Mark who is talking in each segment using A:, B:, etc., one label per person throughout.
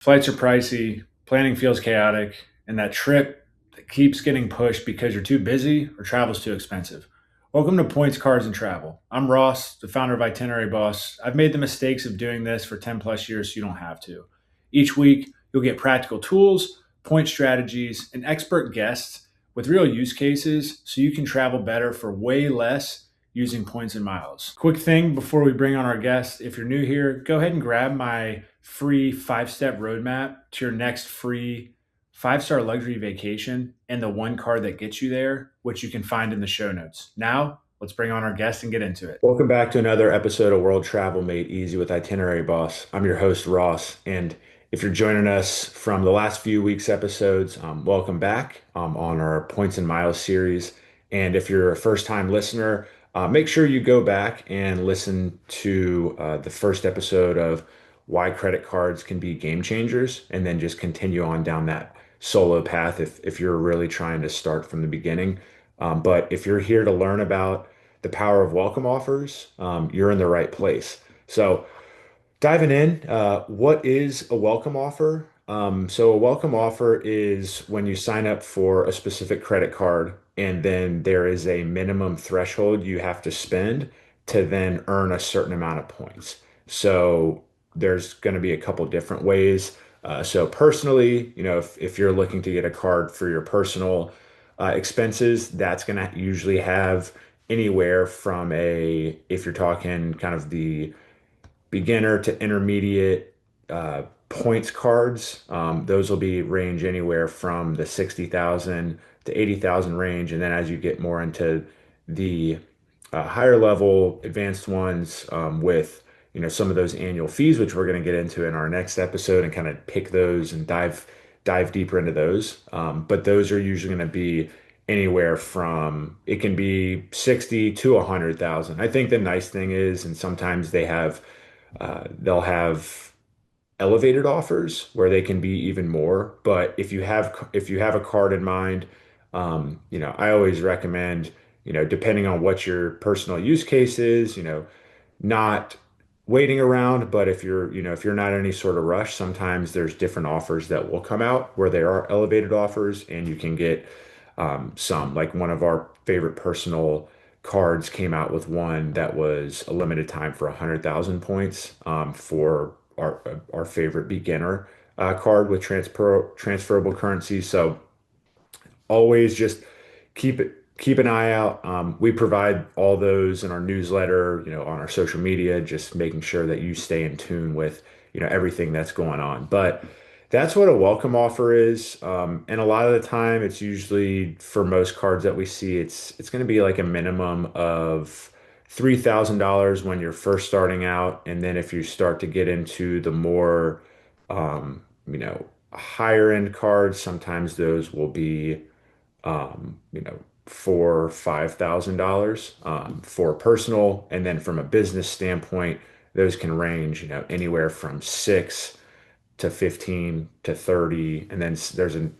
A: Flights are pricey, planning feels chaotic, and that trip that keeps getting pushed because you're too busy or travel's too expensive. Welcome to Points, Cards, and Travel. I'm Ross, the founder of Itinerary Boss. I've made the mistakes of doing this for 10 plus years so you don't have to. Each week, you'll get practical tools, point strategies, and expert guests with real use cases so you can travel better for way less using points and miles. Quick thing before we bring on our guests, if you're new here, go ahead and grab my free 5 step roadmap to your next free 5 star luxury vacation and the one card that gets you there, which you can find in the show notes. Now, let's bring on our guest and get into it. Welcome back to another episode of World Travel Made Easy with Itinerary Boss. I'm your host, Ross. And if you're joining us from the last few weeks' episodes, welcome back on our Points and Miles series. And if you're a first time listener, make sure you go back and listen to the first episode of why credit cards can be game changers, and then just continue on down that solo path if you're really trying to start from the beginning. But if you're here to learn about the power of welcome offers, you're in the right place. So, diving in, what is a welcome offer? So, a welcome offer is when you sign up for a specific credit card, and then there is a minimum threshold you have to spend to then earn a certain amount of points. So, there's going to be a couple different ways. So, personally, if you're looking to get a card for your personal expenses, that's going to usually have anywhere from if you're talking kind of the beginner to intermediate points cards. Those will be range anywhere from the 60,000 to 80,000 range. And then as you get more into the higher level advanced ones with some of those annual fees, which we're going to get into in our next episode and kind of pick those and dive deeper into those. But those are usually going to be anywhere from it can be 60 to 100,000. I think the nice thing is, and sometimes they'll have elevated offers where they can be even more. But if you have a card in mind, I always recommend, depending on what your personal use case is, not waiting around. But if you're not in any sort of rush, sometimes there's different offers that will come out where there are elevated offers, and you can get some. Like one of our favorite personal cards came out with one that was a limited time for 100,000 points for our favorite beginner card with transferable currency. So always just keep an eye out. We provide all those in our newsletter, on our social media, just making sure that you stay in tune with, everything that's going on. But that's what a welcome offer is. And a lot of the time, it's usually for most cards that we see, it's going to be like a minimum of $3,000 when you're first starting out, and then if you start to get into the more, higher end cards, sometimes those will be $4,000 or $5,000 for personal, and then from a business standpoint, those can range, anywhere from 6 to 15 to 30, and then there's an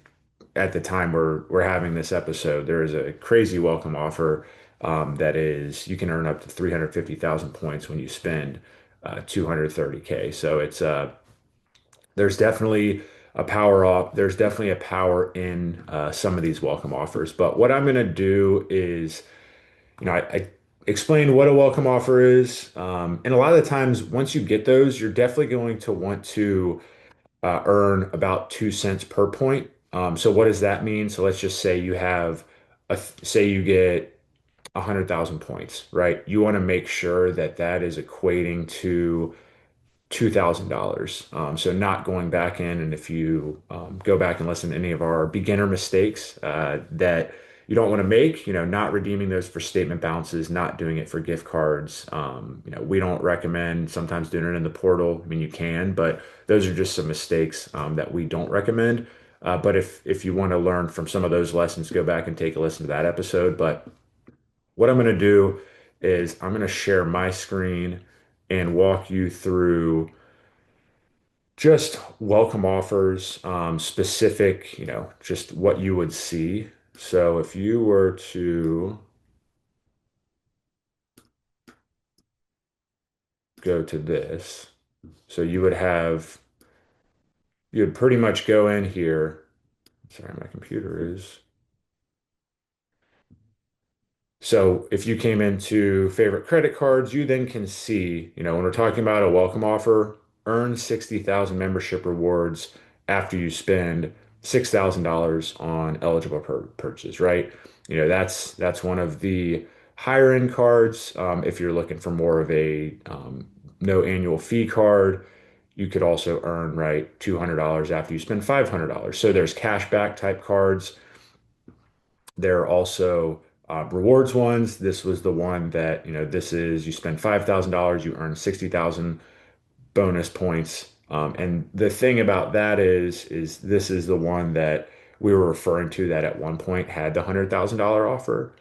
A: at the time we're having this episode, there is a crazy welcome offer that is you can earn up to 350,000 points when you spend 230K. So there's definitely there's definitely a power in some of these welcome offers. But what I'm going to do is, I explain what a welcome offer is. And a lot of the times, once you get those, you're definitely going to want to earn about 2 cents per point. So what does that mean? So let's just say say you get 100,000 points, right? You want to make sure that that is equating to $2,000. So not going back in, and if you go back and listen to any of our beginner mistakes that you don't want to make, not redeeming those for statement balances, not doing it for gift cards. We don't recommend sometimes doing it in the portal. I mean, you can, but those are just some mistakes that we don't recommend. But if you want to learn from some of those lessons, go back and take a listen to that episode. But what I'm going to do is I'm going to share my screen and walk you through just welcome offers, specific, just what you would see. So if you were to go to this, so you would have you'd pretty much go in here. Sorry, my computer is. So if you came into favorite credit cards, you then can see, when we're talking about a welcome offer, earn 60,000 membership rewards after you spend $6,000 on eligible purchase, right? That's one of the higher end cards. If you're looking for more of a no annual fee card, you could also earn, right, $200 after you spend $500. So there's cashback type cards. There are also rewards ones. This was the one that, this is you spend $5,000, you earn 60,000 bonus points. And the thing about that is this is the one that we were referring to that at one point had the $100,000 offer.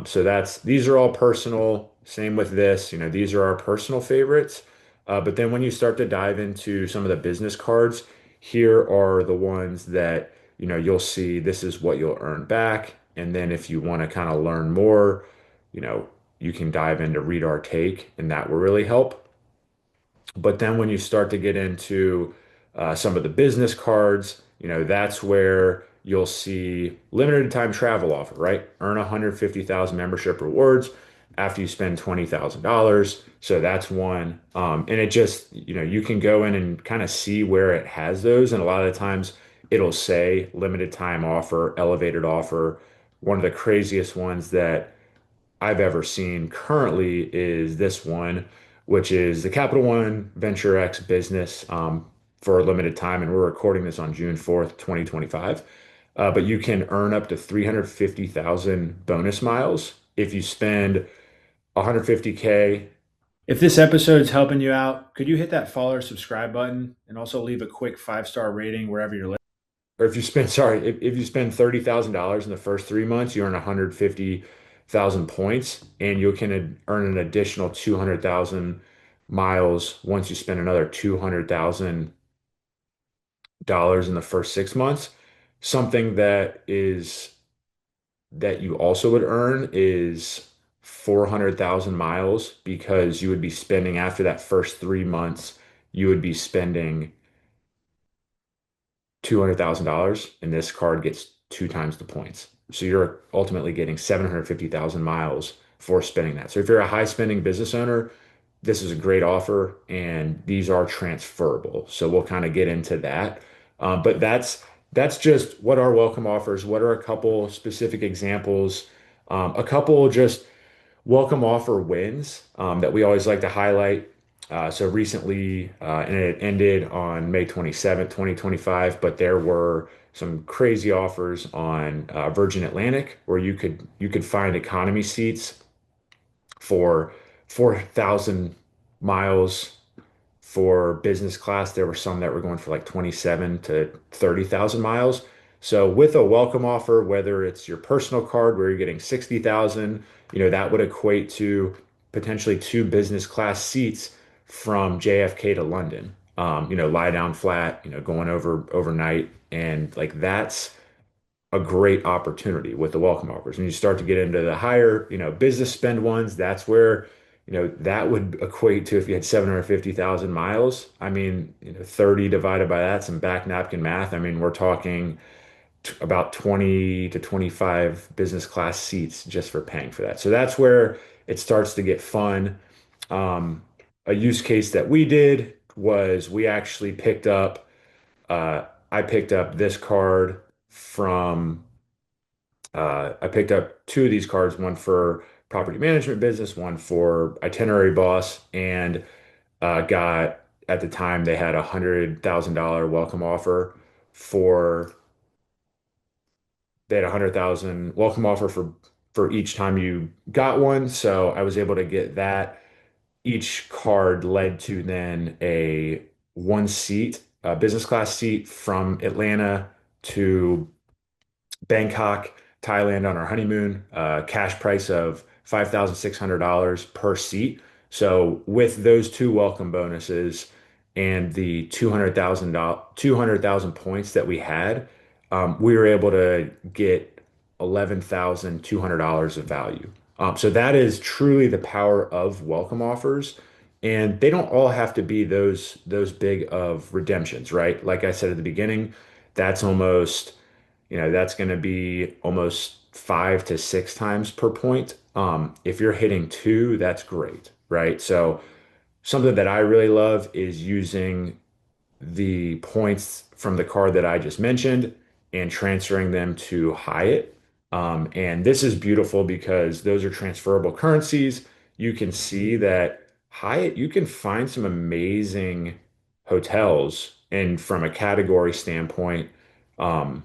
A: So these are all personal. Same with this, these are our personal favorites. But then when you start to dive into some of the business cards, here are the ones that, you'll see this is what you'll earn back. And then if you want to kind of learn more, you know, you can dive into read our take, and that will really help. But then when you start to get into some of the business cards, that's where you'll see limited time travel offer, right? Earn 150,000 membership rewards after you spend $20,000. So that's one. And it just, you can go in and kind of see where it has those. And a lot of the times it'll say limited time offer, elevated offer. One of the craziest ones that I've ever seen currently is this one, which is the Capital One Venture X business for a limited time. And we're recording this on June 4th, 2025. But you can earn up to 350,000 bonus miles if you spend 150K. If this episode is helping you out, could you hit that follow or subscribe button and also leave a quick 5-star rating wherever you're listening? Or if you spend, sorry, if you spend $30,000 in the first 3 months, you earn 150,000 points, and you can earn an additional 200,000 miles once you spend another $200,000 in the first 6 months. Something that you also would earn is 400,000 miles because you would be spending after that first 3 months, you would be spending $200,000 and this card gets two times the points. So you're ultimately getting 750,000 miles for spending that. So if you're a high spending business owner, this is a great offer and these are transferable. So we'll kind of get into that. But that's just what our welcome offers. What are a couple specific examples? A couple just welcome offer wins that we always like to highlight. So recently, and it ended on May 27th, 2025, but there were some crazy offers on Virgin Atlantic where you could find economy seats for 4,000 miles. For business class, there were some that were going for like 27 to 30,000 miles. So with a welcome offer, whether it's your personal card where you're getting 60,000, that would equate to potentially two business class seats from JFK to London. Lie down flat, going over overnight. And like that's a great opportunity with the welcome offers. And you start to get into the higher, business spend ones, that's where, that would equate to if you had 750,000 miles. I mean, 30 divided by that, some back napkin math. I mean, we're talking about 20 to 25 business class seats just for paying for that. So that's where it starts to get fun. Um, a use case that we did was we actually I picked up this card from I picked up two of these cards, one for property management business, one for itinerary boss, and got at the time they had $100,000 welcome offer for they had 100,000 welcome offer for each time you got one. So I was able to get that. Each card led to then a one seat, a business class seat from Atlanta to Bangkok, Thailand on our honeymoon, cash price of $5,600 per seat. So with those two welcome bonuses and the 200,000 points that we had, we were able to get $11,200 of value. So that is truly the power of welcome offers
B: And they don't all have to be those big of redemptions, right? Like I said at the beginning, that's almost, that's going to be almost 5 to 6 times per point. If you're hitting two, that's great, right? So something that I really love is using the points from the card that I just mentioned and transferring them to Hyatt. And this is beautiful because those are transferable currencies. You can see that Hyatt, you can find some amazing hotels. And from a category standpoint, um,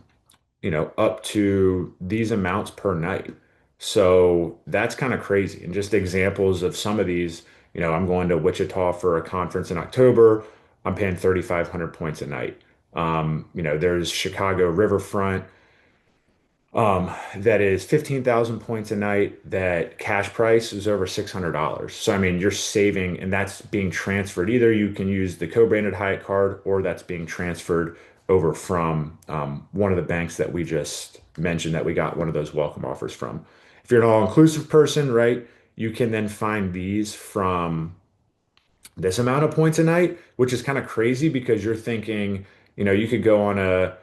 B: up to these amounts per night. So that's kind of crazy. And just examples of some of these, I'm going to Wichita for a conference in October. I'm paying 3,500 points a night. There's Chicago Riverfront, that is 15,000 points a night. That cash price is over $600. So, I mean, you're saving, and that's being transferred. Either you can use the co-branded Hyatt card or that's being transferred over from one of the banks that we just mentioned that we got one of those welcome offers from. If you're an all-inclusive person, right, you can then find these from this amount of points a night, which is kind of crazy because you're thinking, you could go on a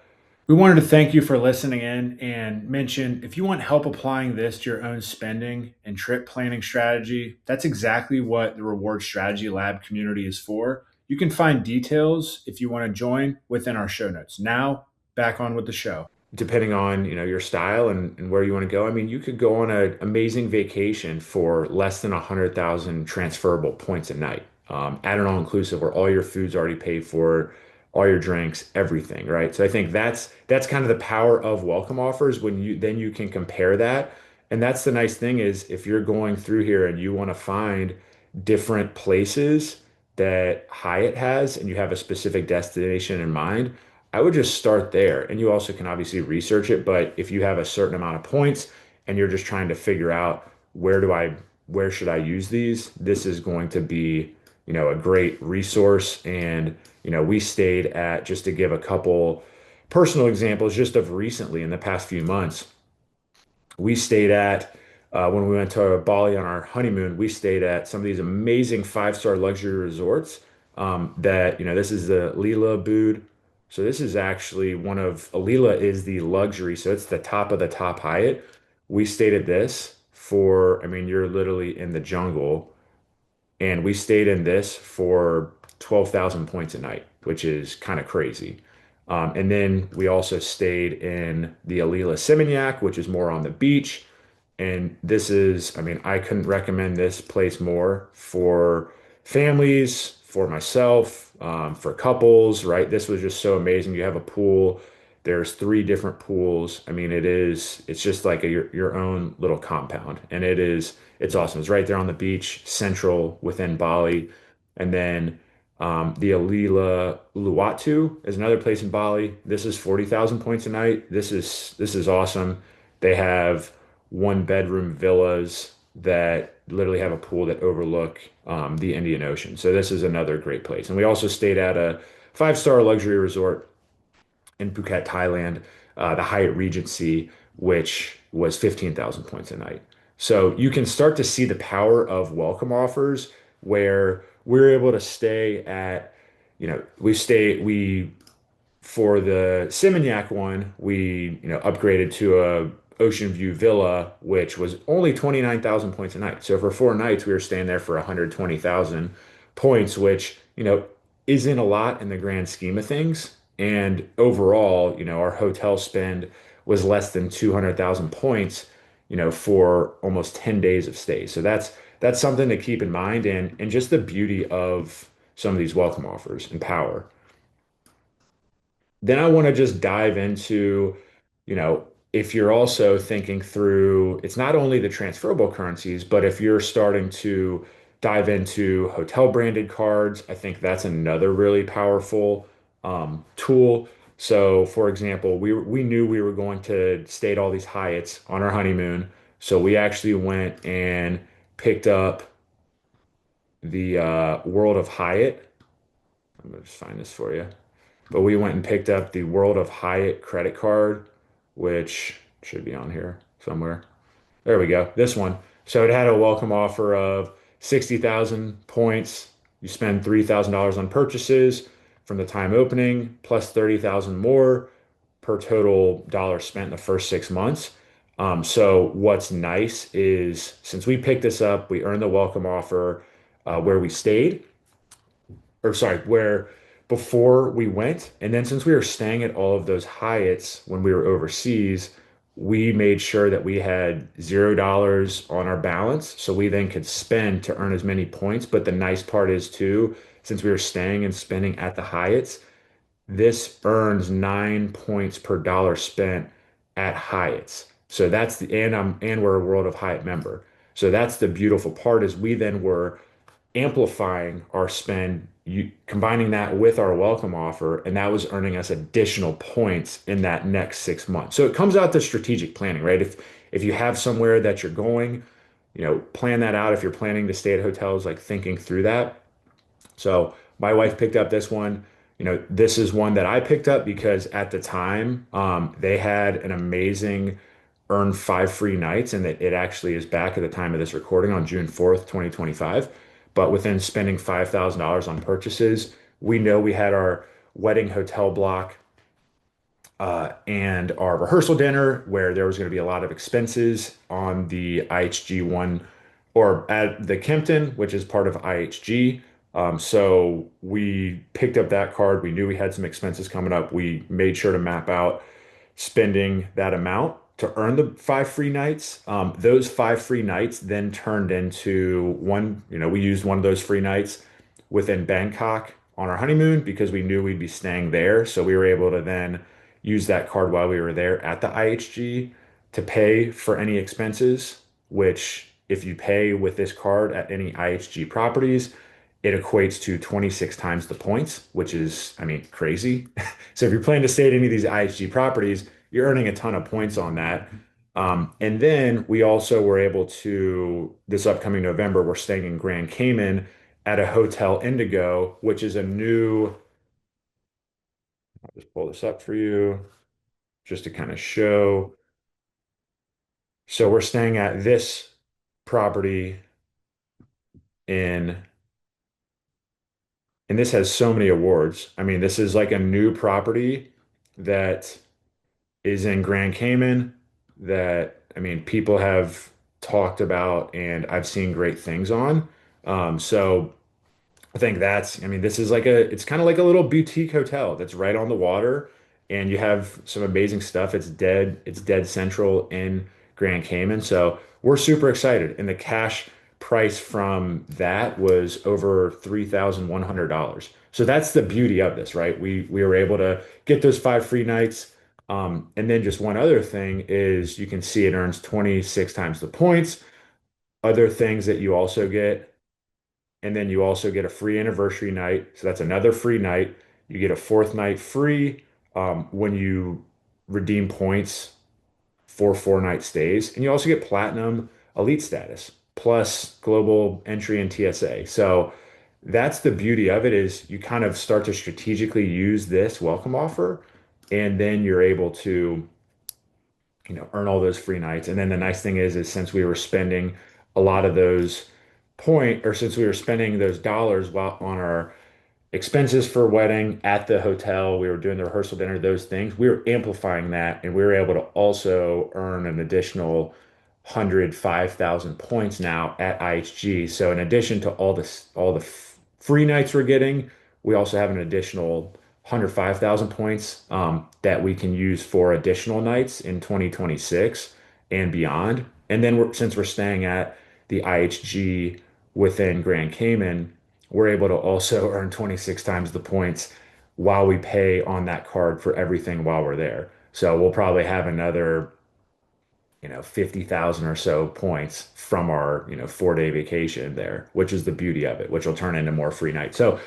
A: We wanted to thank you for listening in and mention if you want help applying this to your own spending and trip planning strategy, that's exactly what the Reward Strategy Lab community is for. You can find details if you want to join within our show notes. Now, back on with the show.
B: depending on your style and where you want to go. I mean, you could go on an amazing vacation for less than 100,000 transferable points a night, at an all-inclusive where all your food's already paid for, all your drinks, everything, right? So I think that's kind of the power of welcome offers when you can compare that. And that's the nice thing is if you're going through here and you want to find different places that Hyatt has and you have a specific destination in mind, I would just start there. And you also can obviously research it, but if you have a certain amount of points and you're just trying to figure out where should I use these, this is going to be, a great resource. And, we stayed at, just to give a couple personal examples just of recently in the past few months, we stayed at when we went to Bali on our honeymoon, we stayed at some of these amazing five-star luxury resorts. That this is the Leela Bood. So this is actually one of Alila is the luxury, so it's the top of the top Hyatt. We stayed at this for, I mean, you're literally in the jungle, and we stayed in this for 12,000 points a night, which is kind of crazy. And then we also stayed in the Alila Seminyak, which is more on the beach. And this is, I mean, I couldn't recommend this place more for families, for myself, for couples, right? This was just so amazing. You have a pool. There's three different pools. I mean, it's just like your own little compound. And it's awesome. It's right there on the beach, central within Bali. And then the Alila Uluwatu is another place in Bali. This is 40,000 points a night. This is awesome. They have one bedroom villas that literally have a pool that overlook the Indian Ocean. So this is another great place. And we also stayed at a five-star luxury resort in Phuket, Thailand, the Hyatt Regency, which was 15,000 points a night. So you can start to see the power of welcome offers where we're able to stay at, we for the Seminyak one, we, upgraded to a ocean view villa, which was only 29,000 points a night. So for 4 nights, we were staying there for 120,000 points, which, isn't a lot in the grand scheme of things. And overall, our hotel spend was less than 200,000 points, for almost 10 days of stay. So that's something to keep in mind and just the beauty of some of these welcome offers and power. Then I want to just dive into, if you're also thinking through, it's not only the transferable currencies, but if you're starting to dive into hotel branded cards, I think that's another really powerful tool. So, for example, we knew we were going to stay at all these Hyatts on our honeymoon, so we actually went and picked up the World of Hyatt. I'm gonna just find this for you. But we went and picked up the World of Hyatt credit card, which should be on here somewhere. There we go. This one. So it had a welcome offer of 60,000 points. You spend $3,000 on purchases from the time opening, plus 30,000 more per total dollar spent in the first 6 months. So what's nice is since we picked this up, we earned the welcome offer where we stayed, or sorry, where before we went. And then since we were staying at all of those Hyatts when we were overseas, we made sure that we had $0 on our balance so we then could spend to earn as many points. But the nice part is too, since we were staying and spending at the Hyatts, this earns 9 points per dollar spent at Hyatt's. So that's and we're a World of Hyatt member. So that's the beautiful part is we then were amplifying our spend, combining that with our welcome offer, and that was earning us additional points in that next 6 months. So it comes out to strategic planning, right? If you have somewhere that you're going, plan that out. If you're planning to stay at hotels, like thinking through that. So my wife picked up this one. This is one that I picked up because at the time, they had an amazing earn 5 free nights, and it actually is back at the time of this recording on June 4th, 2025. But within spending $5,000 on purchases, we know we had our wedding hotel block and our rehearsal dinner where there was going to be a lot of expenses on the IHG one or at the Kimpton, which is part of IHG. So we picked up that card. We knew we had some expenses coming up. We made sure to map out spending that amount to earn the 5 free nights. Those 5 free nights then turned into one, we used one of those free nights within Bangkok on our honeymoon because we knew we'd be staying there. So we were able to then use that card while we were there at the IHG to pay for any expenses, which if you pay with this card at any IHG properties, it equates to 26 times the points, which is, I mean, crazy. So if you're planning to stay at any of these IHG properties, you're earning a ton of points on that. And then we also were able to, this upcoming November, we're staying in Grand Cayman at a Hotel Indigo, which is a new, I'll just pull this up for you just to kind of show. So we're staying at this property in, and this has so many awards. I mean, this is like a new property that is in Grand Cayman that, I mean, people have talked about and I've seen great things on. So I think I mean, this is it's kind of like a little boutique hotel that's right on the water and you have some amazing stuff. It's dead central in Grand Cayman. So we're super excited. And the cash price from that was over $3,100. So that's the beauty of this, right? We were able to get those 5 free nights. And then just one other thing is you can see it earns 26 times the points. Other things that you also get, and then you also get a free anniversary night. So that's another free night. You get a fourth night free when you redeem points for 4 night stays. And you also get platinum elite status plus global entry and TSA. So that's the beauty of it is you kind of start to strategically use this welcome offer and then you're able to earn all those free nights. And then the nice thing is since we were spending a lot of those since we were spending those dollars while on our expenses for wedding at the hotel, we were doing the rehearsal dinner, those things, we were amplifying that and we were able to also earn an additional 105,000 points now at IHG. So in addition to all the free nights we're getting, we also have an additional 105,000 points that we can use for additional nights in 2026 and beyond. And then since we're staying at the IHG within Grand Cayman, we're able to also earn 26 times the points while we pay on that card for everything while we're there. So we'll probably have another 50,000 or so points from our, 4 day vacation there, which is the beauty of it, which will turn into more free nights. So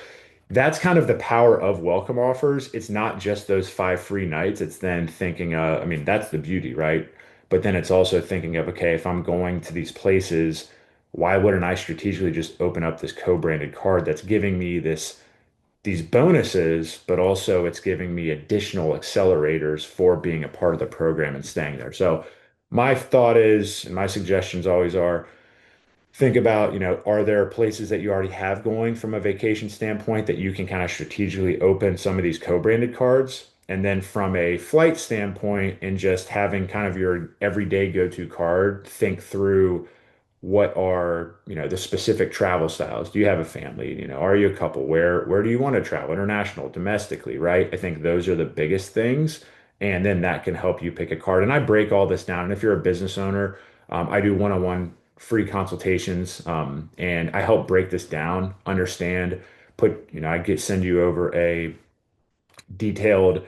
B: that's kind of the power of welcome offers. It's not just those 5 free nights. It's then thinking, I mean, that's the beauty, right? But then it's also thinking of, okay, if I'm going to these places, why wouldn't I strategically just open up this co-branded card that's giving me these bonuses, but also it's giving me additional accelerators for being a part of the program and staying there. So my thought is, and my suggestions always are, think about, are there places that you already have going from a vacation standpoint that you can kind of strategically open some of these co-branded cards? And then from a flight standpoint and just having kind of your everyday go-to card, think through what are, the specific travel styles. Do you have a family? Are you a couple? Where do you want to travel? International, domestically, right? I think those are the biggest things. And then that can help you pick a card. And I break all this down. And if you're a business owner, I do one-on-one free consultations, and I help break this down, understand, send you over a detailed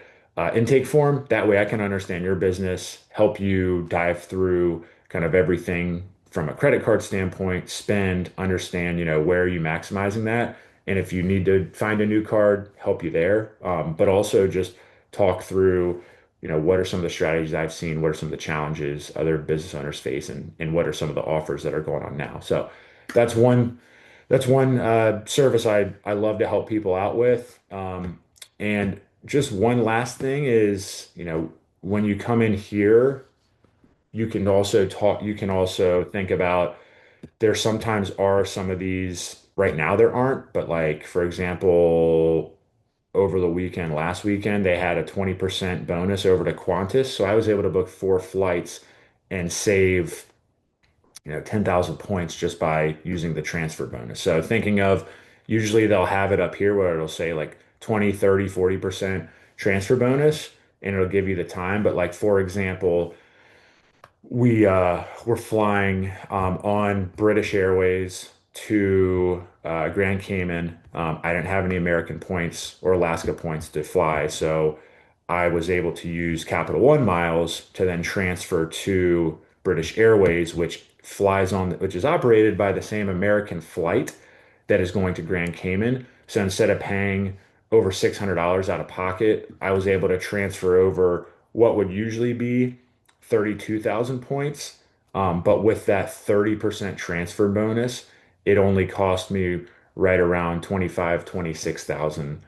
B: intake form. That way I can understand your business, help you dive through kind of everything from a credit card standpoint, spend, understand, where are you maximizing that? And if you need to find a new card, help you there. But also just talk through, what are some of the strategies I've seen? What are some of the challenges other business owners face? And what are some of the offers that are going on now? So that's one service I love to help people out with. And just one last thing is, when you come in here, you can also think about there sometimes are some of these right now there aren't, but like for example, over the weekend, last weekend, they had a 20% bonus over to Qantas. So I was able to book 4 flights and save 10,000 points just by using the transfer bonus. So thinking of usually they'll have it up here where it'll say like 20, 30, 40% transfer bonus and it'll give you the time. But like for example, we were flying on British Airways to Grand Cayman. I didn't have any American points or Alaska points to fly, so I was able to use Capital One miles to then transfer to British Airways, which is operated by the same American flight that is going to Grand Cayman. So instead of paying over $600 out of pocket, I was able to transfer over what would usually be 32,000 points. But with that 30% transfer bonus, it only cost me right around 25, 26,000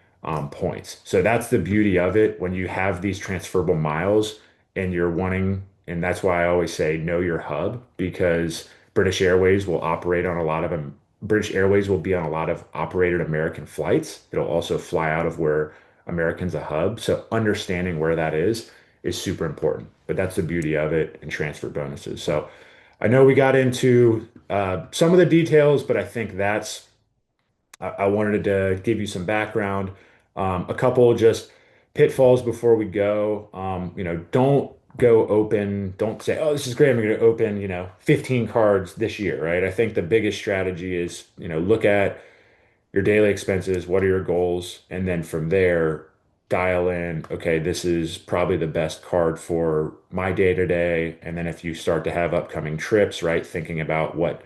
B: points. So that's the beauty of it when you have these transferable miles and you're wanting, and that's why I always say know your hub because British Airways will operate on a lot of them. British Airways will be on a lot of operated American flights. It'll also fly out of where American's a hub. So understanding where that is super important. But that's the beauty of it and transfer bonuses. So I know we got into some of the details, but I think I wanted to give you some background. A couple just pitfalls before we go. Don't say, oh, this is great. I'm going to open, 15 cards this year, right? I think the biggest strategy is, look at your daily expenses, what are your goals? And then from there, dial in, okay, this is probably the best card for my day to day. And then if you start to have upcoming trips, right, thinking about what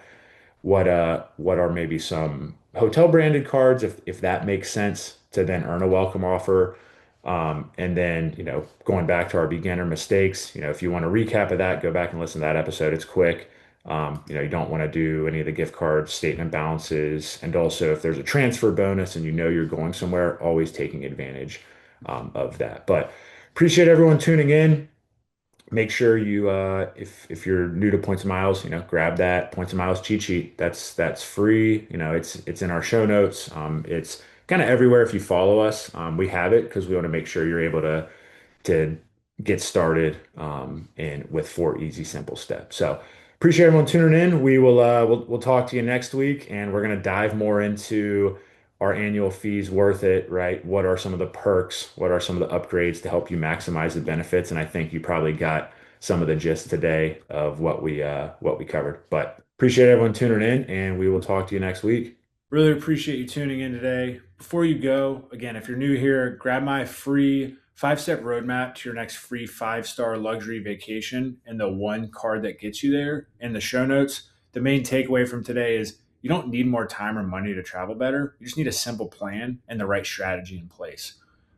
B: are maybe some hotel branded cards if that makes sense to then earn a welcome offer. And then, going back to our beginner mistakes, if you want a recap of that, go back and listen to that episode. It's quick. You don't want to do any of the gift card statement balances. And also, if there's a transfer bonus and you're going somewhere, always taking advantage of that. But appreciate everyone tuning in. Make sure you, if you're new to Points and Miles, grab that Points and Miles cheat sheet. That's free. It's in our show notes. It's kind of everywhere if you follow us. We have it because we want to make sure you're able to get started and with 4 easy, simple steps. So appreciate everyone tuning in. We'll talk to you next week, and we're gonna dive more into our annual fees worth it, right? What are some of the perks? What are some of the upgrades to help you maximize the benefits? And I think you probably got some of the gist today of what we covered. But appreciate everyone tuning in, and we will talk to you next week.
A: Really appreciate you tuning in today. Before you go, again, if you're new here, grab my free 5 step roadmap to your next free 5-star luxury vacation and the one card that gets you there in the show notes. The main takeaway from today is you don't need more time or money to travel better. You just need a simple plan and the right strategy in place.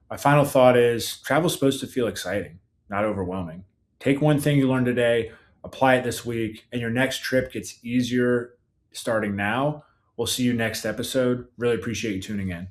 A: My final thought is travel is supposed to feel exciting, not overwhelming. Take one thing you learned today, apply it this week, and your next trip gets easier starting now. We'll see you next episode. Really appreciate you tuning in.